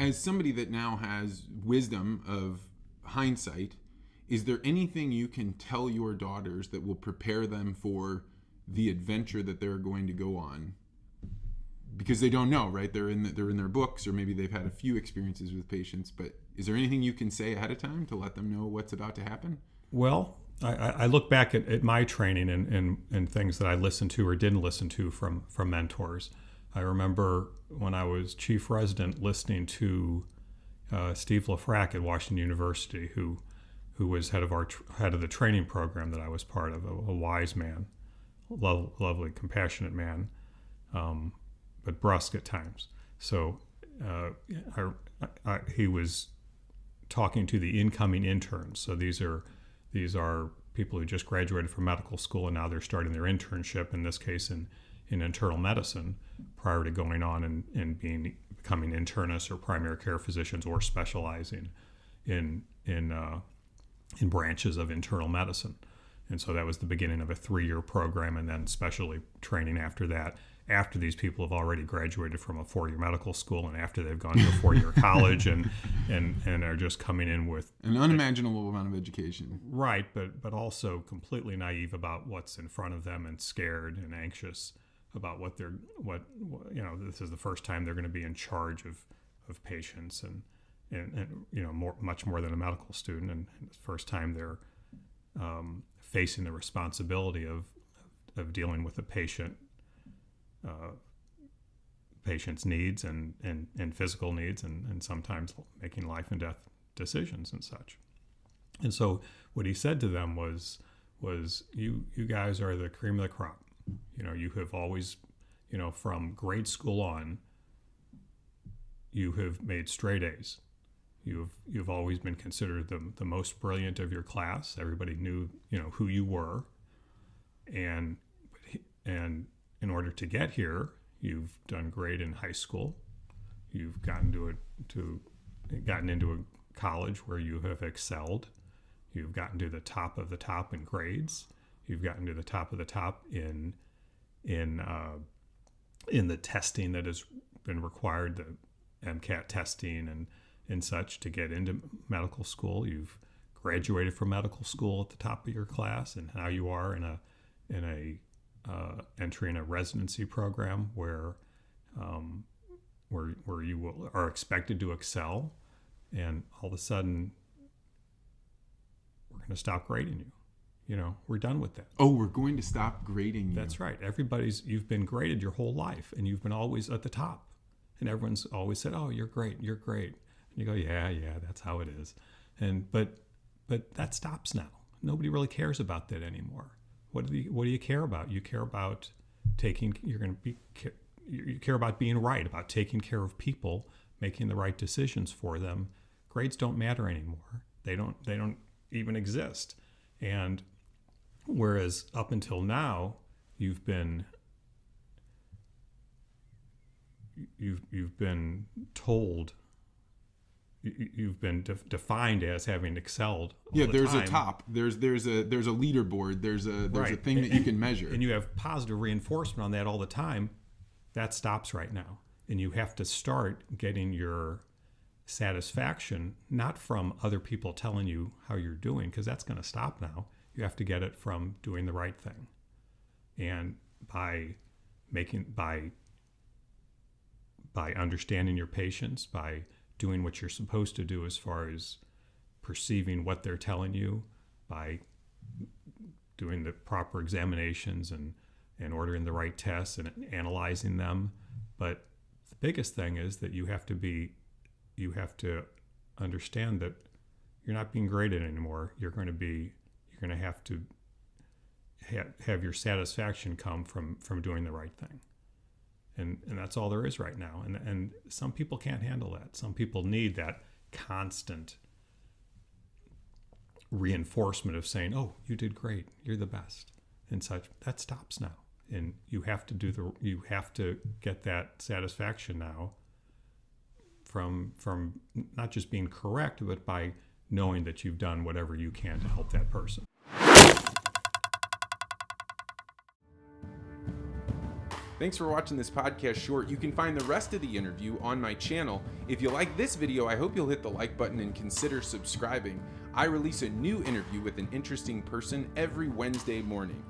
as somebody that now has wisdom of hindsight, is there anything you can tell your daughters that will prepare them for the adventure that they're going to go on? Because they don't know, right? They're in their books, or maybe they've had a few experiences with patients. But is there anything you can say ahead of time to let them know what's about to happen? Well, I look back at my training and things that I listened to or didn't listen to from mentors. I remember when I was chief resident listening to Steve LaFrac at Washington University, who was head of the training program that I was part of, a wise man, lovely, compassionate man, but brusque at times. So he was talking to the incoming interns. So these are people who just graduated from medical school and now they're starting their internship, in this case in internal medicine, prior to going on and becoming internists or primary care physicians or specializing in branches of internal medicine. And so that was the beginning of a 3-year program, and then specialty training after that, after these people have already graduated from a 4-year medical school and after they've gone to a 4-year college and are just coming in with an unimaginable amount of education. Right, but also completely naive about what's in front of them and scared and anxious about what this is the first time they're going to be in charge of patients and much more than a medical student, and it's the first time they're facing the responsibility of dealing with a patient's needs and physical needs and sometimes making life and death decisions and such. And so what he said to them was you guys are the cream of the crop. You have always, from grade school on, you have made straight A's. You've always been considered the most brilliant of your class. Everybody knew, who you were. And in order to get here, you've done great in high school. You've gotten into a college where you have excelled. You've gotten to the top of the top in grades. You've gotten to the top of the top in the testing that has been required, the MCAT testing and such, to get into medical school. You've graduated from medical school at the top of your class, and now you are entering a residency program where you are expected to excel, and all of a sudden we're going to stop grading you. We're done with that. Oh, we're going to stop grading you. That's right. You've been graded your whole life, and you've been always at the top, and everyone's always said, "Oh, you're great, you're great." And you go, "Yeah, that's how it is." But that stops now. Nobody really cares about that anymore. What do you care about? You care about you care about being right, about taking care of people, making the right decisions for them. Grades don't matter anymore. They don't even exist. And whereas up until now, you've been told, you've been defined as having excelled all the there's time. a top. There's a leaderboard. There's a thing that you can measure. And you have positive reinforcement on that all the time. That stops right now. And you have to start getting your satisfaction not from other people telling you how you're doing, because that's going to stop now. You have to get it from doing the right thing. And by understanding your patients, by doing what you're supposed to do as far as perceiving what they're telling you, by doing the proper examinations and ordering the right tests and analyzing them. But the biggest thing is that you have to understand that you're not being graded anymore. You're going to have to have your satisfaction come from doing the right thing. And that's all there is right now. And some people can't handle that. Some people need that constant reinforcement of saying, "Oh, you did great. You're the best," and such. That stops now. And you have to get that satisfaction now from not just being correct, but by knowing that you've done whatever you can to help that person. Thanks for watching this podcast short. You can find the rest of the interview on my channel. If you like this video, I hope you'll hit the like button and consider subscribing. I release a new interview with an interesting person every Wednesday morning.